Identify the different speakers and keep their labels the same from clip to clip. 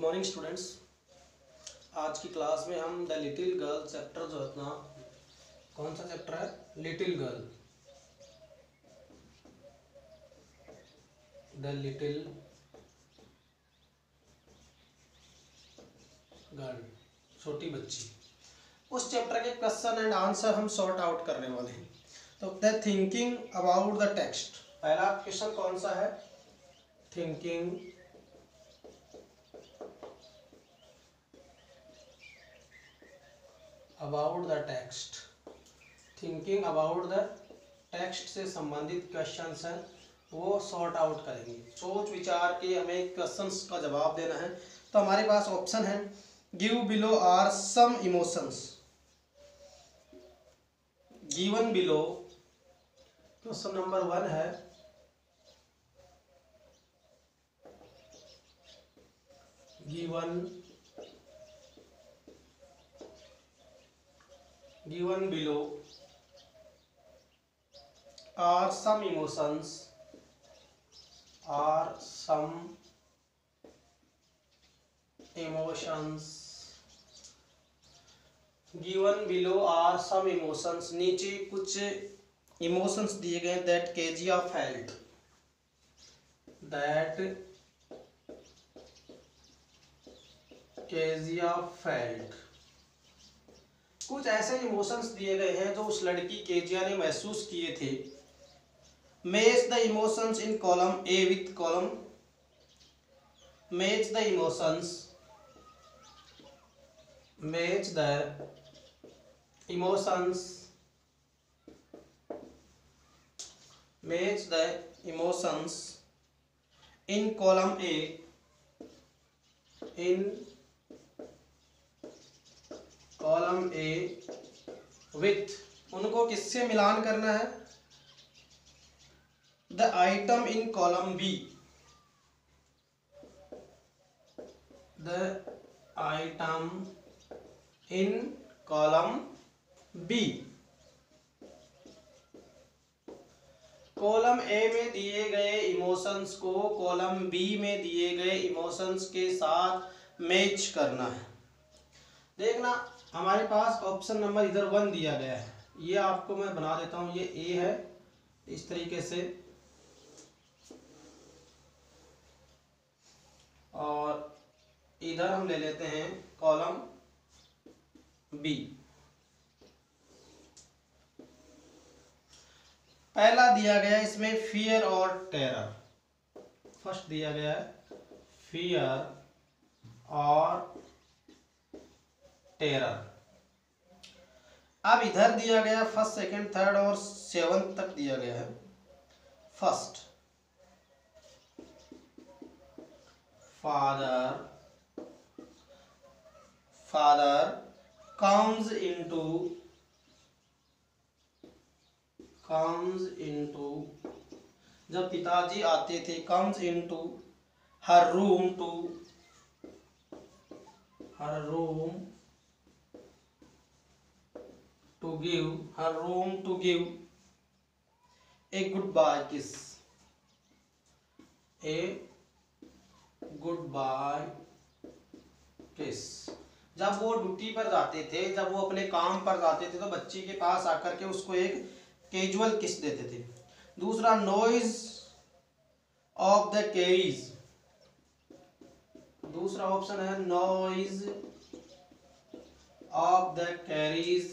Speaker 1: Morning students. आज की class में हम द लिटिल गर्ल चैप्टर जो है अपना कौन सा चैप्टर है, little girl, the little girl, छोटी बच्ची, उस चैप्टर के क्वेश्चन एंड आंसर हम सॉर्ट आउट करने वाले हैं। तो the thinking about the text, पहला क्वेश्चन कौन सा है, thinking about the text. Thinking about the text से संबंधित क्वेश्चंस हैं, वो सॉर्ट आउट करेंगे। सोच विचार के हमें क्वेश्चंस का जवाब देना है। तो हमारे पास ऑप्शन है, give below are some emotions, given below. Question number 1 है, given below are some emotions, given below are some emotions, नीचे कुछ इमोशंस दिए गए, that Kezia felt, कुछ ऐसे इमोशंस दिए गए हैं जो उस लड़की केजिया ने महसूस किए थे। Match the emotions in column A with column, match the emotions in column A, column A with, उनको किससे मिलान करना है, the item in column B, the item in column B. Column A में दिए गए इमोशंस को कॉलम बी में दिए गए इमोशंस के साथ मैच करना है। देखना, हमारे पास ऑप्शन नंबर इधर 1 दिया गया है, ये आपको मैं बना देता हूं, ये ए है इस तरीके से, और इधर हम ले लेते हैं कॉलम बी। पहला दिया गया है इसमें फियर और टेरर, फर्स्ट दिया गया है फियर और टेरर। अब इधर दिया गया फर्स्ट, सेकंड, थर्ड और 7th तक दिया गया है। फर्स्ट, फादर comes into, जब पिताजी आते थे, comes into her room to give a goodbye kiss, जब वो ड्यूटी पर जाते थे, जब वो अपने काम पर जाते थे, तो बच्ची के पास आकर के उसको एक कैजुअल किस देते थे। दूसरा, नॉइज ऑफ द कैरीज, दूसरा ऑप्शन है noise of the carriage,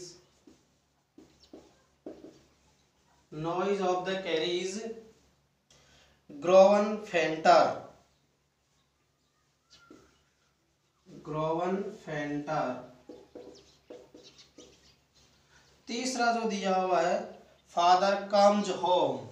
Speaker 1: grown fainter. तीसरा जो दिया हुआ है, फादर कम्स होम।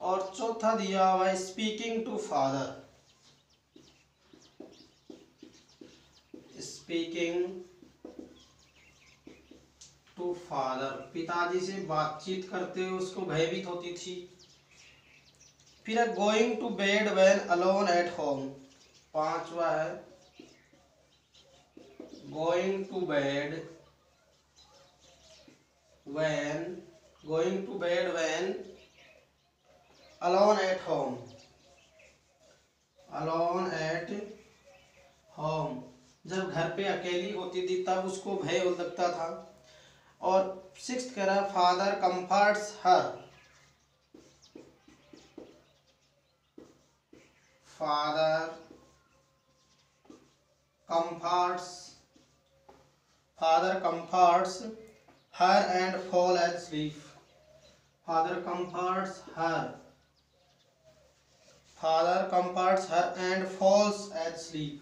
Speaker 1: और चौथा दिया हुआ है स्पीकिंग टू फादर, पिताजी से बातचीत करते हुए उसको भयभीत होती थी। फिर going to bed when alone at home, पांचवा है going to bed when going to bed when alone at home, alone at home, जब घर पे अकेली होती थी तब उसको भय लगता था। और सिक्स्थ कह रहा है father comforts her, father comforts her and fall asleep, father comforts her and falls asleep,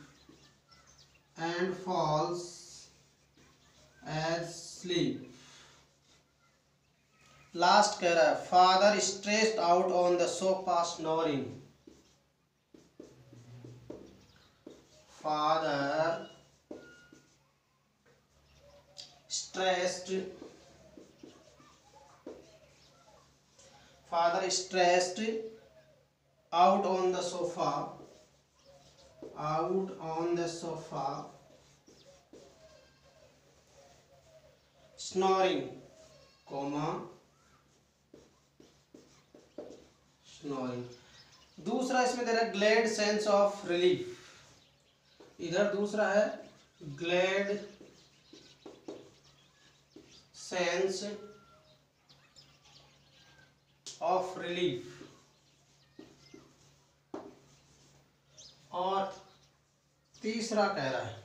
Speaker 1: last कह रहा है father stressed out on the sofa snoring, father stressed out on the sofa snoring, snoring। दूसरा इसमें दे रहा है glad sense of relief, इधर दूसरा है ग्लैड सेंस ऑफ रिलीफ, और तीसरा कह रहा है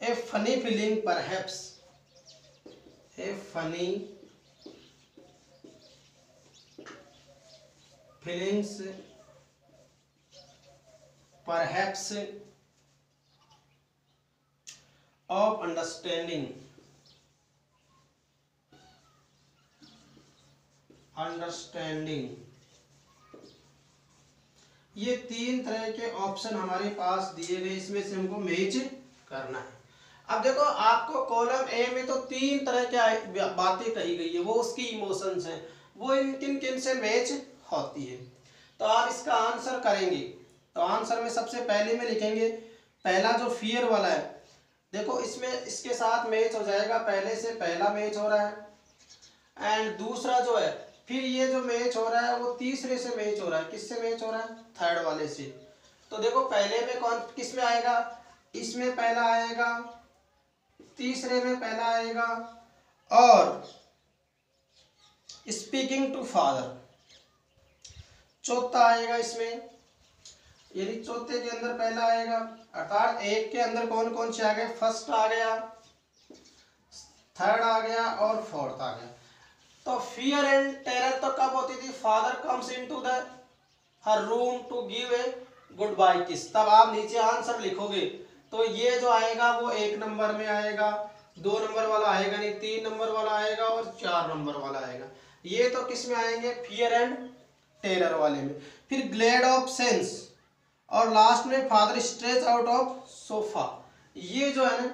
Speaker 1: ए funny feeling perhaps, A funny feelings perhaps of understanding, ये तीन तरह के ऑप्शन हमारे पास दिए गए, इसमें से हमको मैच करना है। अब देखो आपको कॉलम ए में तो तीन तरह की बातें कही गई है, वो उसकी इमोशंस हैं, वो किन किन से मैच होती है। तो आप इसका आंसर करेंगे तो आंसर में सबसे पहले में लिखेंगे पहला जो फियर वाला है, देखो इसमें इसके साथ मैच हो जाएगा, पहले से पहला मैच हो रहा है। एंड दूसरा जो है फिर ये जो मैच हो रहा है वो तीसरे से मैच हो रहा है, किससे मैच हो रहा है, थर्ड वाले से। तो देखो पहले में कौन किस में आएगा, इसमें पहला आएगा, तीसरे में पहला आएगा, और स्पीकिंग टू फादर चौथा आएगा इसमें, यानी चौथे के अंदर पहला आएगा। अर्थात एक के अंदर कौन कौन से आ गए, फर्स्ट आ गया, थर्ड आ गया और फोर्थ आ गया। तो फियर एंड टेरर तो कब होती थी, father comes into the her room to give a goodbye kiss, तब आप नीचे आंसर लिखोगे तो ये जो आएगा वो 1 नंबर में आएगा, 2 नंबर वाला आएगा नहीं, 3 नंबर वाला आएगा और 4 नंबर वाला आएगा। ये तो किस में आएंगे, फियर एंड टेरर वाले में। फिर ग्लैड ऑफ सेंस और लास्ट में father stretch out of sofa, ये जो है ना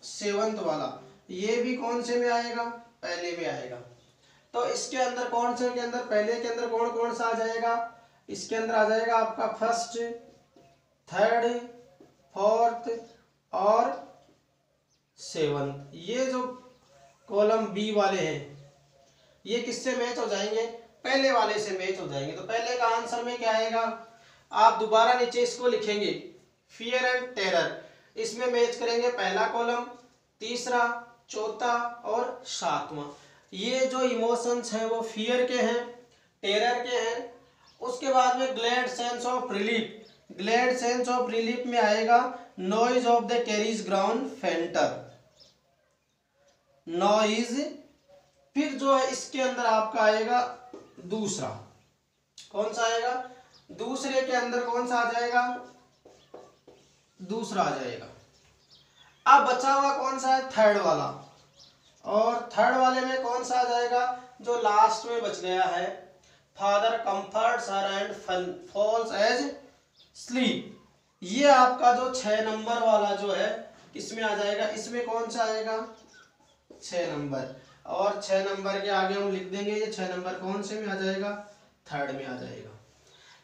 Speaker 1: 7th वाला, ये भी कौन से में आएगा, पहले में आएगा। तो इसके अंदर कौन से के अंदर, पहले के अंदर कौन कौन सा आ जाएगा, इसके अंदर आ जाएगा आपका फर्स्ट, थर्ड, फोर्थ और 7th। ये जो कॉलम बी वाले हैं ये किससे मैच हो जाएंगे, पहले वाले से मैच हो जाएंगे। तो पहले का आंसर में क्या आएगा, आप दोबारा नीचे इसको लिखेंगे फियर एंड टेरर, इसमें मैच करेंगे पहला कॉलम, तीसरा, चौथा और 7वां। ये जो इमोशंस हैं वो फियर के हैं, टेरर के हैं। उसके बाद में glad sense of relief, glad sense of relief में आएगा noise of the carries ground फेंटर, noise. फिर जो है इसके अंदर आपका आएगा दूसरा, कौन सा आएगा, दूसरे के अंदर कौन सा आ जाएगा, दूसरा आ जाएगा। अब बचा हुआ कौन सा है, थर्ड वाला, और थर्ड वाले में कौन सा आ जाएगा, जो लास्ट में बच गया है, father comforts her and falls asleep. ये आपका जो 6 नंबर वाला जो है इसमें आ जाएगा, इसमें कौन सा आएगा, 6 नंबर, और 6 नंबर के आगे हम लिख देंगे ये 6 नंबर कौन से में आ जाएगा, थर्ड में आ जाएगा।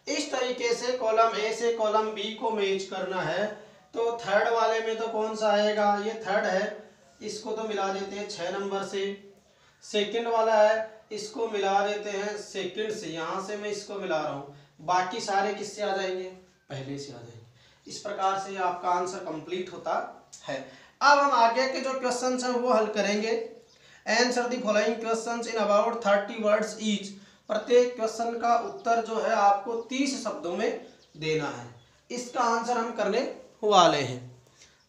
Speaker 1: इस तरीके से कॉलम ए से कॉलम बी को मैच करना है। तो थर्ड वाले में तो कौन सा आएगा, ये थर्ड है, इसको तो मिला देते हैं 6 नंबर से। सेकंड वाला है, इसको मिला देते हैं सेकंड से, यहाँ से मैं इसको मिला रहा हूँ। बाकी सारे किससे आ जाएंगे, पहले से आ जाएंगे। इस प्रकार से आपका आंसर कंप्लीट होता है। अब हम आगे के जो क्वेश्चंस हैं वो हल करेंगे। Answer the following questions in about 30 words each. प्रत्येक क्वेश्चन का उत्तर जो है आपको 30 शब्दों में देना है। इसका आंसर हम करने वाले हैं।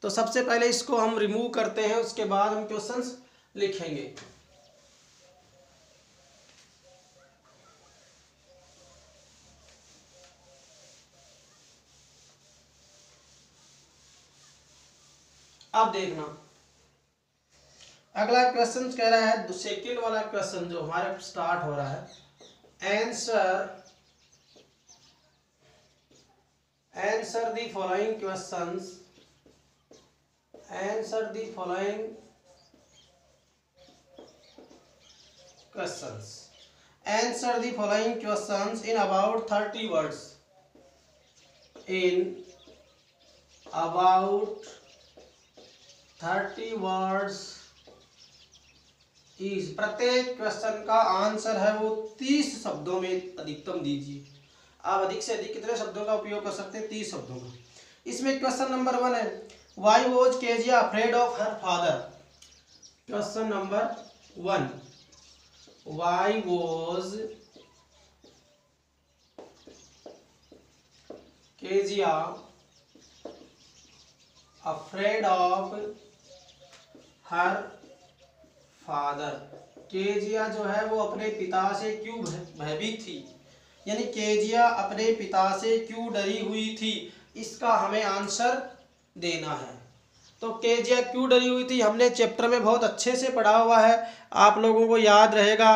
Speaker 1: तो सबसे पहले इसको हम रिमूव करते हैं, उसके बाद हम क्वेश्चंस लिखेंगे। अब देखना, अगला क्वेश्चन कह रहा है, सेकेंड वाला क्वेश्चन जो हमारे स्टार्ट हो रहा है, answer the following questions, answer the following questions, answer the following questions in about 30 words, in about 30 words is. प्रत्येक क्वेश्चन का आंसर है वो 30 शब्दों में अधिकतम दीजिए। आप अधिक से अधिक कितने शब्दों का उपयोग कर सकते हैं, 30 शब्दों का। इसमें क्वेश्चन नंबर 1 है, why was Kezia afraid of her father. Question number 1, why was Kezia afraid of her father. Kezia जो है वो अपने पिता से क्यों भयभीत थी, यानी केजिया अपने पिता से क्यों डरी हुई थी, इसका हमें आंसर देना है। तो केजिया क्यों डरी हुई थी हमने चैप्टर में बहुत अच्छे से पढ़ा हुआ है, आप लोगों को याद रहेगा।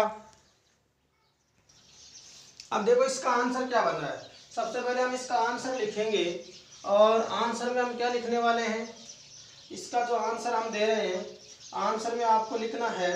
Speaker 1: अब देखो इसका आंसर क्या बन रहा है। सबसे पहले हम इसका आंसर लिखेंगे, और आंसर में हम क्या लिखने वाले हैं, इसका जो आंसर हम दे रहे हैं, आंसर में आपको लिखना है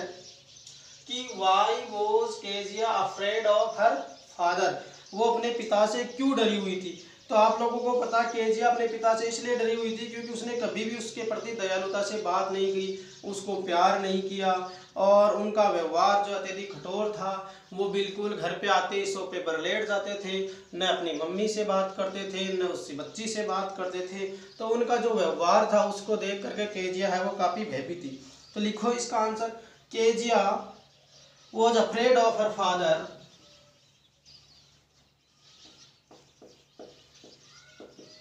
Speaker 1: कि why was Kezia afraid of her father. वो अपने पिता से क्यों डरी हुई थी। तो आप लोगों को पता, केजिया अपने पिता से इसलिए डरी हुई थी क्योंकि उसने कभी भी उसके प्रति दयालुता से बात नहीं की, उसको प्यार नहीं किया, और उनका व्यवहार जो अत्यधिक कठोर था। वो बिल्कुल घर पे आते ही सोफे पर लेट जाते थे, न अपनी मम्मी से बात करते थे, न उससे बच्ची से बात करते थे। तो उनका जो व्यवहार था उसको देख करके केजिया है वो काफ़ी भयभीत थी। तो लिखो इसका answer, Kezia was afraid of her father,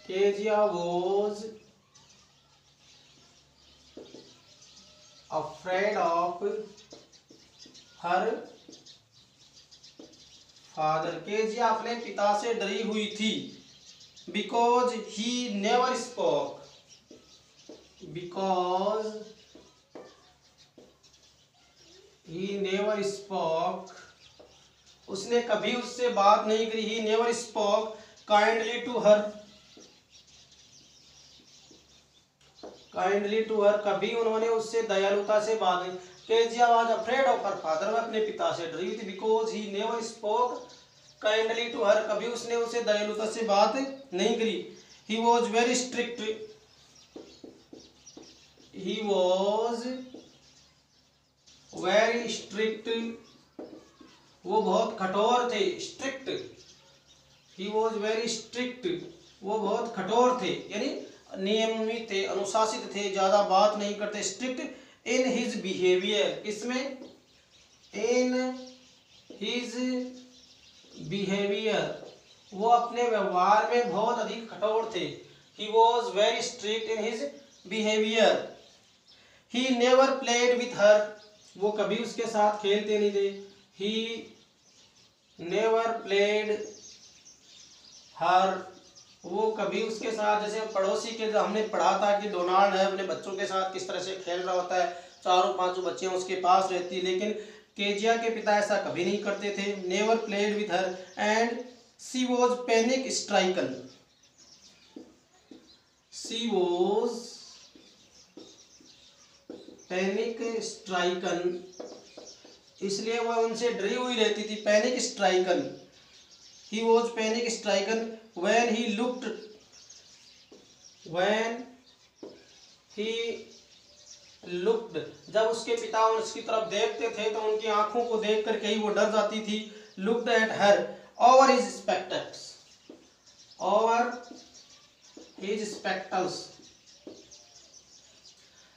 Speaker 1: Kezia was afraid of her father. Kezia अपने पिता से डरी हुई थी, because he never spoke, because he never spoke, उसने कभी उससे बात नहीं करी। He never spoke kindly to her, kindly to her, कभी उन्होंने उससे दयालुता से बात नहीं। Kezia was afraid of her father, वह अपने पिता से डरी हुई थी, because he never spoke kindly to her, कभी उसने उसे दयालुता से बात नहीं करी। He was very strict, he was very strict, वो बहुत कठोर थे। Strict, he was very strict, वो बहुत कठोर थे, यानी नियमित थे, अनुशासित थे, ज्यादा बात नहीं करते। स्ट्रिक्ट इन हिज बिहेवियर, इसमें इन हिज बिहेवियर, वो अपने व्यवहार में बहुत अधिक कठोर थे। He was very strict in his behaviour. He never played with her, वो कभी उसके साथ खेलते नहीं थे। ही नेवर प्लेड हर, वो कभी उसके साथ, जैसे पड़ोसी के जो हमने पढ़ा था कि डोनाल्ड है अपने बच्चों के साथ किस तरह से खेल रहा होता है, चारों पांचों बच्चियां उसके पास रहती, लेकिन केजिया के पिता ऐसा कभी नहीं करते थे। Never played with her and she was panic stricken, she was panic stricken, इसलिए वह उनसे डरी हुई रहती थी। Panic stricken, he was panic stricken when he looked looked, जब उसके पिता उसकी तरफ देखते थे तो उनकी आंखों को देख कर कहीं वो डर जाती थी। Looked at her over his spectacles, over his spectacles,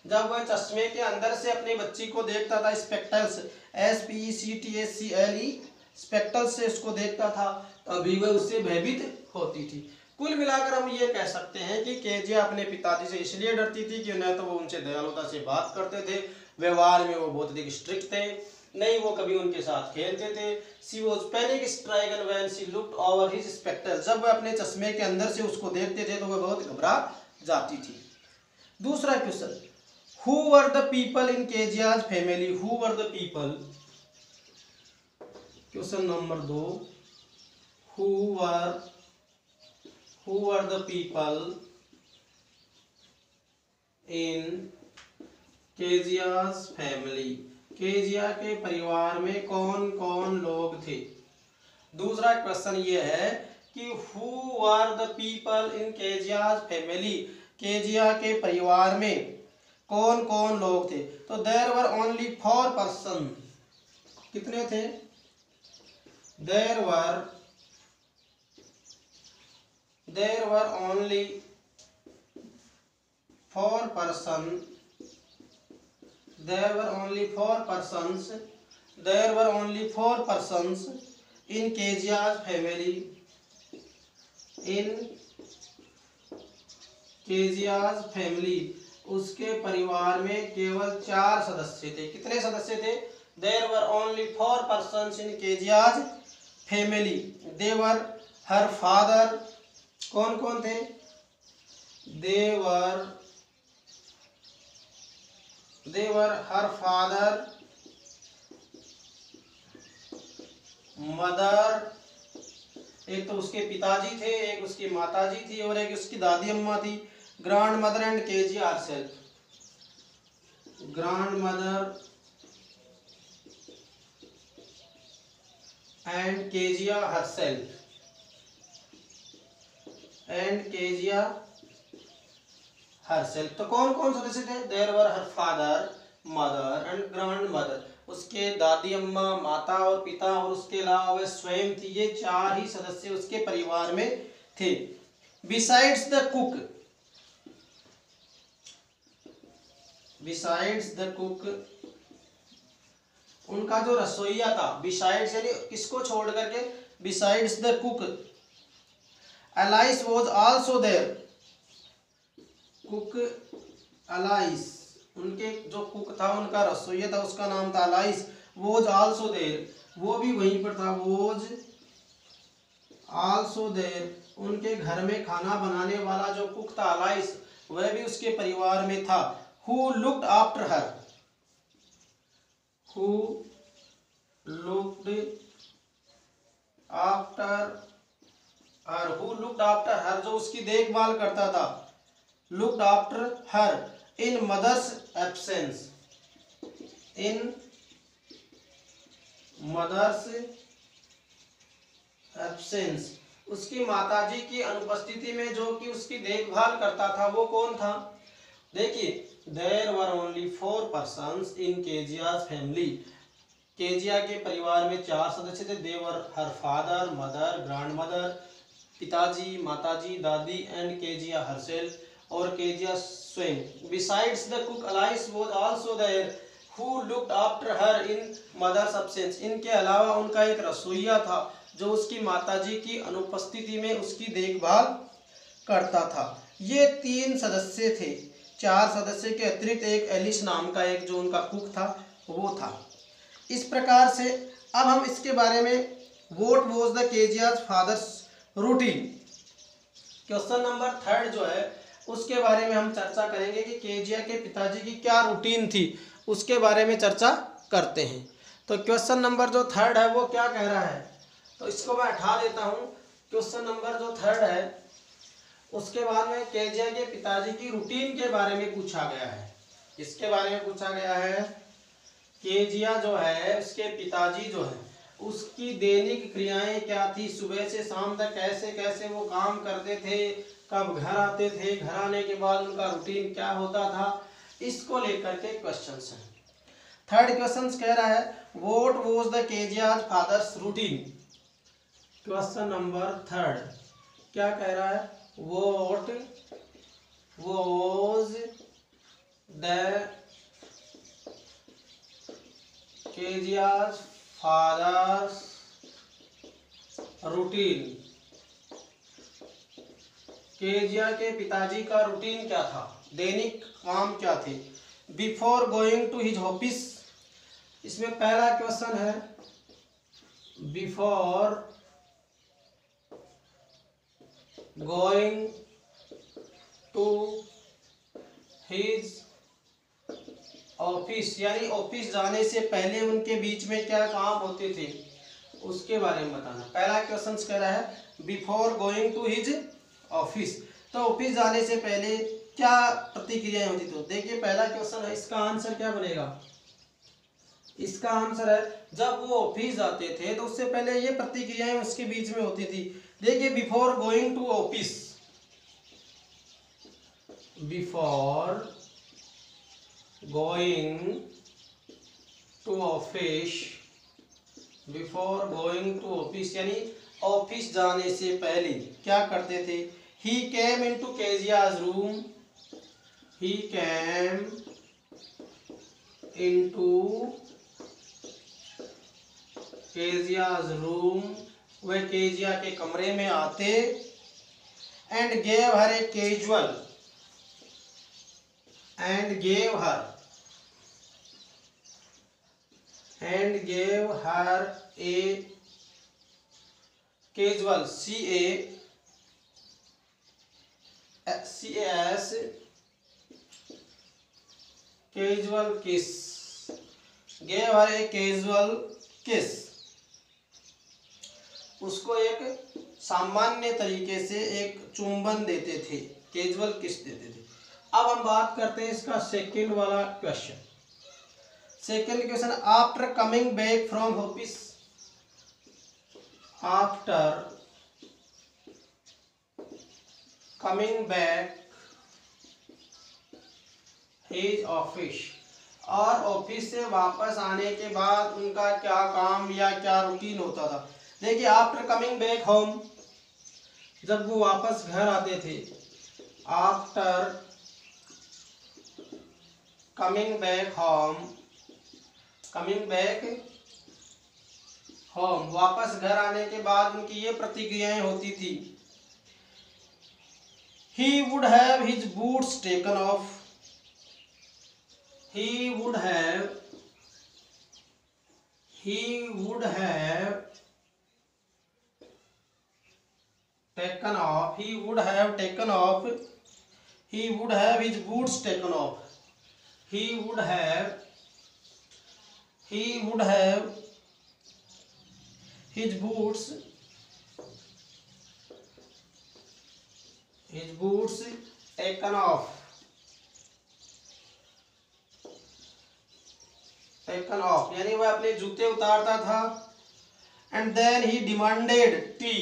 Speaker 1: जब वह चश्मे के अंदर से अपनी बच्ची को देखता था, स्पेक्टल्स SPECTACLE, स्पेक्टल्स से उसको देखता था, तभी वह उससे भयभीत होती थी। कुल मिलाकर हम ये कह सकते हैं कि केजिया अपने पिताजी से इसलिए डरती थी कि न तो वो उनसे दयालुता से बात करते थे, व्यवहार में वो बहुत अधिक स्ट्रिक्ट थे, नहीं वो कभी उनके साथ खेलते थे। She was panic stricken when she looked over his spectacles, जब वह अपने चश्मे के अंदर से उसको देखते थे तो वह बहुत घबरा जाती थी। दूसरा question, Who were the people in Kejia's family? Who were the people? Question number 2. Who were the people in Kejia's family? Kezia के परिवार में कौन कौन लोग थे? दूसरा क्वेश्चन ये है कि Who were the people in Kejia's family? Kezia के परिवार में कौन कौन लोग थे? तो देयर वर ओनली 4 पर्सन, कितने थे? There were only 4 person, there were only 4 persons, there were only 4 persons in Kejia's family, in Kejia's family, उसके परिवार में केवल 4 सदस्य थे। कितने सदस्य थे? There were only 4 persons in Kejia's family. They were her father, कौन कौन थे? They were her father, mother, एक तो उसके पिताजी थे, एक उसकी माताजी थी और एक उसकी दादी अम्मा थी। Grandmother and Kezia herself, grandmother and Kezia herself, and Kezia herself. तो कौन कौन सदस्य थे? There were her father, mother and grandmother, उसके दादी अम्मा, माता और पिता, और उसके अलावा वह स्वयं थी। ये 4 ही सदस्य उसके परिवार में थे। Besides the cook, Besides the cook, उनका जो रसोइया था, Besides यानी किसको छोड़ करके? Besides the cook, Alice was also there. Cook Alice, उनके जो कुक था, उनका रसोइया था, उसका नाम था Alice. Was also there, वो भी वहीं पर था। Was also there, उनके घर में खाना बनाने वाला जो कुक था Alice, वह भी उसके परिवार में था। Who looked after her, who looked after her, who looked after her, जो उसकी देखभाल करता था। Looked after her in mother's absence, in mother's absence, उसकी माताजी की अनुपस्थिति में जो कि उसकी देखभाल करता था, वो कौन था? देखिए, There were only 4 persons in Kejia's family. Kezia के परिवार में 4 सदस्य थे। They were her father, mother, grandmother, पिताजी, माताजी, दादी, and Kezia herself, और केजिया स्वयं। Besides the cook, Alice was also there, who looked after her in mother's absence. इनके अलावा उनका एक रसोइया था जो उसकी माताजी की अनुपस्थिति में उसकी देखभाल करता था। ये 3 सदस्य थे। 4 सदस्य के अतिरिक्त एक एलिस नाम का एक जो उनका कुक था वो था। इस प्रकार से अब हम इसके बारे में what was the Kezia's father's routine, question number 3 जो है उसके बारे में हम चर्चा करेंगे कि केजिया के पिताजी की क्या रूटीन थी, उसके बारे में चर्चा करते हैं। तो क्वेश्चन नंबर जो 3 है वो क्या कह रहा है, तो इसको मैं हटा देता हूँ। क्वेश्चन नंबर जो 3 है उसके बाद में केजिया के पिताजी की रूटीन के बारे में पूछा गया है। इसके बारे में पूछा गया है केजिया जो है उसके पिताजी जो है उसकी दैनिक क्रियाएं क्या थी, सुबह से शाम तक कैसे कैसे वो काम करते थे, कब घर आते थे, घर आने के बाद उनका रूटीन क्या होता था, इसको लेकर के क्वेश्चन है। थर्ड क्वेश्चन कह रहा है what was the KGR father's routine. Question number third क्या कह रहा है, what was the KGR father's routine. KGR के पिताजी का रूटीन क्या था, दैनिक काम क्या थे। Before going to his office, इसमें पहला क्वेश्चन है before going to his office, यानी ऑफिस जाने से पहले उनके बीच में क्या काम होते थे उसके बारे में बताना। पहला क्वेश्चन कह रहा है before going to his office, तो ऑफिस जाने से पहले क्या प्रतिक्रियाएं होती थी। देखिए पहला क्वेश्चन है, इसका आंसर क्या बनेगा, इसका आंसर है जब वो ऑफिस जाते थे तो उससे पहले ये प्रतिक्रियाएं उसके बीच में होती थी। देखिए before going to office, before going to office, before going to office यानी ऑफिस जाने से पहले क्या करते थे। He came into Kezia's room, he came into Kezia's room, वह केजिया के कमरे में आते। And gave her a casual, and gave her a casual CAS casual kiss, gave her a casual kiss, उसको एक सामान्य तरीके से एक चुंबन देते थे, कैजुअल किस देते थे। अब हम बात करते हैं इसका सेकंड वाला question. Second question, after coming back from office, after coming back his office, और ऑफिस से वापस आने के बाद उनका क्या काम या क्या रूटीन होता था। देखिए आफ्टर कमिंग बैक होम, जब वो वापस घर आते थे, after coming back home, coming back home, वापस घर आने के बाद उनकी ये प्रतिक्रियाएं होती थी। He would have his boots taken off, he would have taken off, he would have taken off, he would have his boots taken off, he would have his boots taken off, यानी वह अपने जूते उतारता था। And then he demanded tea,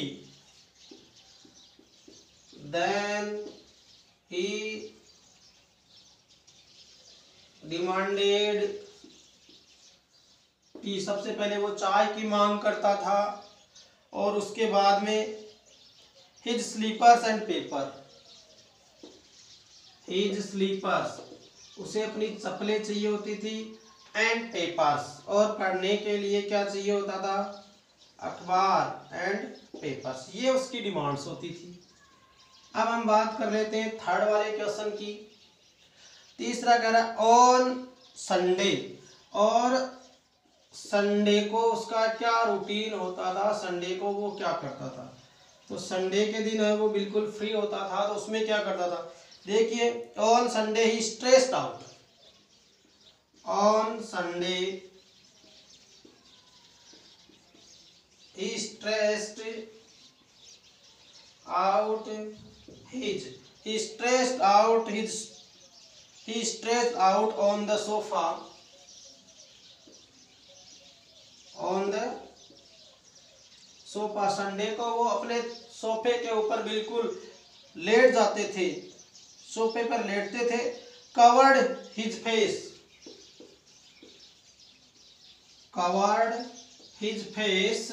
Speaker 1: then he demanded tea, सबसे पहले वो चाय की मांग करता था और उसके बाद में his slippers and paper, his slippers, उसे अपनी चप्पलें चाहिए होती थी, एंड पेपर्स, और पढ़ने के लिए क्या चाहिए होता था, अखबार एंड पेपर्स, ये उसकी डिमांड्स होती थी। अब हम बात कर लेते हैं थर्ड वाले क्वेश्चन की। तीसरा कह रहा है ऑन संडे, और संडे को उसका क्या रूटीन होता था, संडे को वो क्या करता था। तो संडे के दिन है वो बिल्कुल फ्री होता था, तो उसमें क्या करता था। देखिए on Sunday he stressed out, on Sunday he stressed out on the sofa, Sunday को वो अपने सोफे के ऊपर बिल्कुल लेट जाते थे, सोफे पर लेटते थे covered his face, covered his face,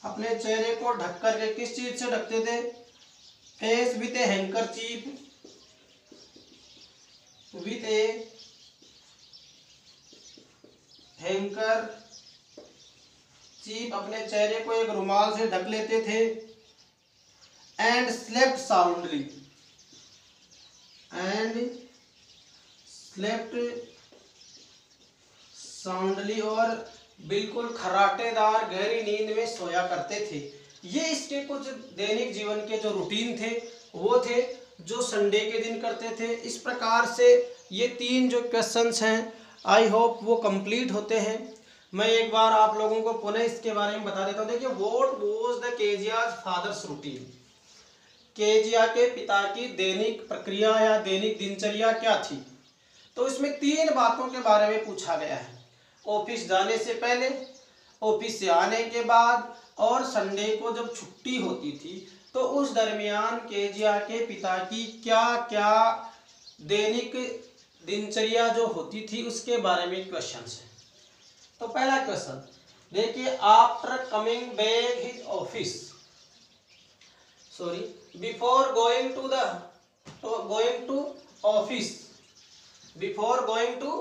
Speaker 1: अपने चेहरे को ढक करके, किस चीज से ढकते थे? Face with A handkerchief, with A handkerchief, अपने चेहरे को एक रुमाल से ढक लेते थे। And slept soundly, and slept soundly, और बिल्कुल खर्राटेदार गहरी नींद में सोया करते थे। ये इसके कुछ दैनिक जीवन के जो रूटीन थे वो थे जो संडे के दिन करते थे। इस प्रकार से ये 3 जो क्वेश्चंस हैं आई होप वो कंप्लीट होते हैं। मैं एक बार आप लोगों को पुनः इसके बारे में बता देता हूँ। देखिए, what was the Kezia's father's routine, Kezia के पिता की दैनिक प्रक्रिया या दैनिक दिनचर्या क्या थी? तो इसमें 3 बातों के बारे में पूछा गया है। ऑफिस जाने से पहले, ऑफिस से आने के बाद, और संडे को जब छुट्टी होती थी तो उस दरमियान केजिया के पिता की क्या क्या दैनिक दिनचर्या जो होती थी उसके बारे में क्वेश्चंस है। तो पहला क्वेश्चन देखिए, after coming back his office, sorry, before going to office, before going to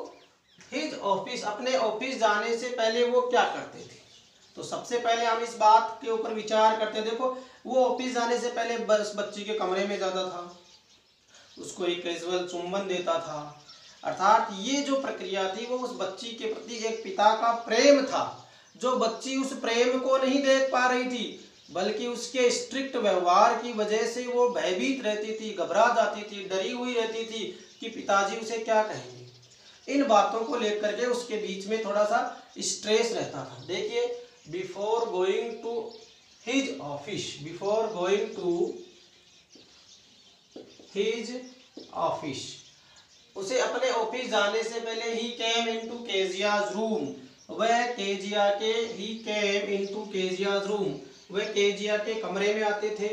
Speaker 1: his office, अपने ऑफिस जाने से पहले वो क्या करते थे? तो सबसे पहले हम इस बात के ऊपर विचार करते, देखो वो ऑफिस जाने से पहले बस बच्ची के कमरे में जाता था, उसको एक कैजुअल चुंबन देता था। अर्थात ये जो प्रक्रिया थी वो उस बच्ची के प्रति एक पिता का प्रेम था, जो बच्ची उस प्रेम को नहीं देख पा रही थी, बल्कि उसके स्ट्रिक्ट व्यवहार की वजह से वो भयभीत रहती थी, घबरा जाती थी, डरी हुई रहती थी कि पिताजी उसे क्या कहेंगे। इन बातों को लेकर के उसके बीच में थोड़ा सा स्ट्रेस रहता था। देखिए, before going to his office, before going to his office, उसे अपने ऑफिस जाने से पहले he came into Kezia's room, वह केजिया के he came into Kezia's room, वह केजिया के कमरे में आते थे।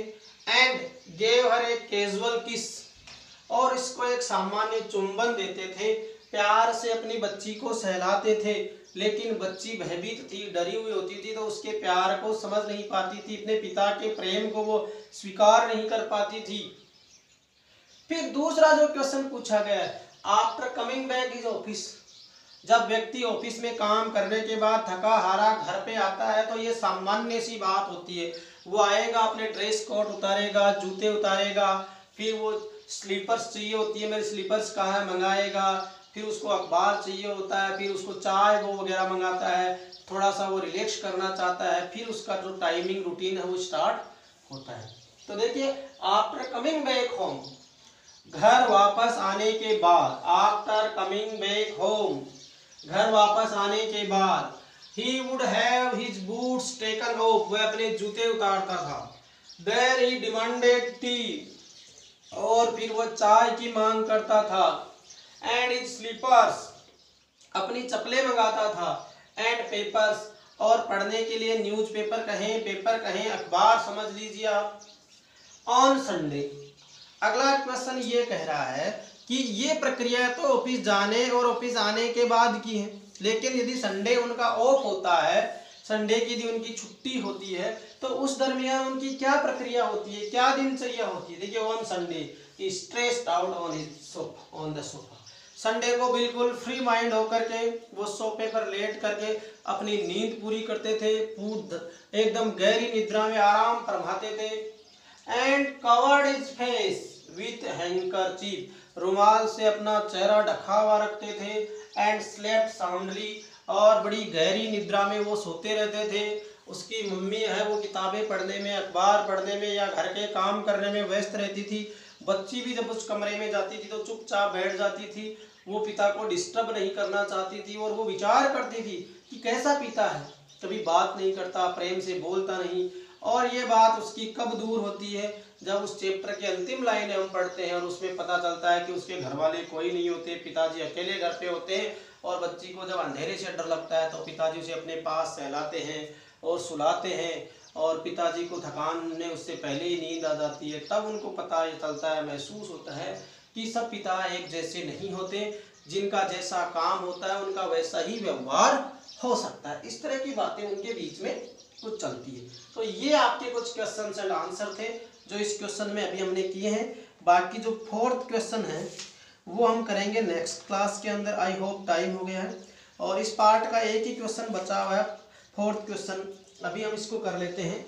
Speaker 1: And gave her a casual kiss, और इसको एक सामान्य चुंबन देते थे, प्यार से अपनी बच्ची को सहलाते थे। लेकिन बच्ची भयभीत थी, डरी हुई होती थी, तो उसके प्यार को समझ नहीं पाती थी, अपने पिता के प्रेम को वो स्वीकार नहीं कर पाती थी। फिर दूसरा जो क्वेश्चन पूछा गया, after coming back is office, जब व्यक्ति ऑफिस में काम करने के बाद थका हारा घर पे आता है तो ये सामान्य सी बात होती है, वो आएगा, अपने ड्रेस कोट उतारेगा, जूते उतारेगा, फिर वो स्लीपर्स चाहिए होती है, मेरे स्लीपर्स कहाँ है, मंगाएगा, फिर उसको अखबार चाहिए होता है, फिर उसको चाय वो वगैरह मंगाता है, थोड़ा सा वो रिलैक्स करना चाहता है, फिर उसका जो टाइमिंग रूटीन है वो स्टार्ट होता है। तो देखिए, आफ्टर कमिंग बैक होम, घर वापस आने के बाद, आफ्टर कमिंग बैक होम, घर वापस आने के बाद, he would have his boots taken of, वह अपने जूते उतारता था। देयर ही डिमांडेड टी, और फिर वह चाय की मांग करता था। एंड हिज स्लीपर्स, अपनी चप्पलें मंगाता था। एंड पेपर्स, और पढ़ने के लिए न्यूज़पेपर कहें, पेपर कहें, अखबार समझ लीजिए आप। ऑन संडे, अगला क्वेश्चन ये कह रहा है कि ये प्रक्रिया तो ऑफिस जाने और ऑफिस आने के बाद की है, लेकिन यदि संडे उनका ऑफ होता है, संडे की दिन उनकी छुट्टी होती है, तो उस दरमियान उनकी क्या प्रक्रिया होती है, क्या दिनचर्या होती है? देखिए, on Sunday he stressed out on the sofa, Sunday को बिल्कुल फ्री माइंड होकर के वो सोफे पर लेट करके अपनी नींद पूरी करते थे, एकदम गहरी निद्रा में आराम फरमाते थे। And covered his face with handkerchief, रुमाल से अपना चेहरा ढका हुआ रखते थे। एंड स्लेप्ट साउंडली, और बड़ी गहरी निद्रा में वो सोते रहते थे। उसकी मम्मी है वो किताबें पढ़ने में, अखबार पढ़ने में या घर के काम करने में व्यस्त रहती थी। बच्ची भी जब उस कमरे में जाती थी तो चुपचाप बैठ जाती थी, वो पिता को डिस्टर्ब नहीं करना चाहती थी, और वो विचार करती थी कि कैसा पिता है, कभी बात नहीं करता, प्रेम से बोलता नहीं। और ये बात उसकी कब दूर होती है, जब उस चैप्टर के अंतिम लाइनें हम पढ़ते हैं और उसमें पता चलता है कि उसके घर वाले कोई नहीं होते, पिताजी अकेले घर पे होते हैं, और बच्ची को जब अंधेरे से डर लगता है तो पिताजी उसे अपने पास सहलाते हैं और सुलाते हैं, और पिताजी को थकान ने उससे पहले ही नींद आ जाती है। तब उनको पता चलता है, महसूस होता है कि सब पिता एक जैसे नहीं होते, जिनका जैसा काम होता है उनका वैसा ही व्यवहार हो सकता है। इस तरह की बातें उनके बीच में कुछ चलती है। तो ये आपके कुछ क्वेश्चन एंड आंसर थे जो इस क्वेश्चन में अभी हमने किए हैं। बाकी जो फोर्थ क्वेश्चन है वो हम करेंगे नेक्स्ट क्लास के अंदर। आई होप टाइम हो गया है और इस पार्ट का एक ही क्वेश्चन बचा हुआ है, फोर्थ क्वेश्चन, अभी हम इसको कर लेते हैं।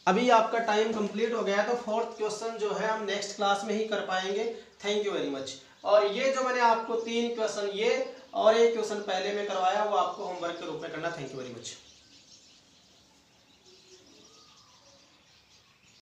Speaker 1: अभी आपका टाइम कंप्लीट हो गया है तो फोर्थ क्वेश्चन जो है हम नेक्स्ट क्लास में ही कर पाएंगे। Thank you very much. और ये जो मैंने आपको 3 क्वेश्चन ये और एक क्वेश्चन पहले में करवाया वो आपको होमवर्क के रूप में करना। Thank you very much.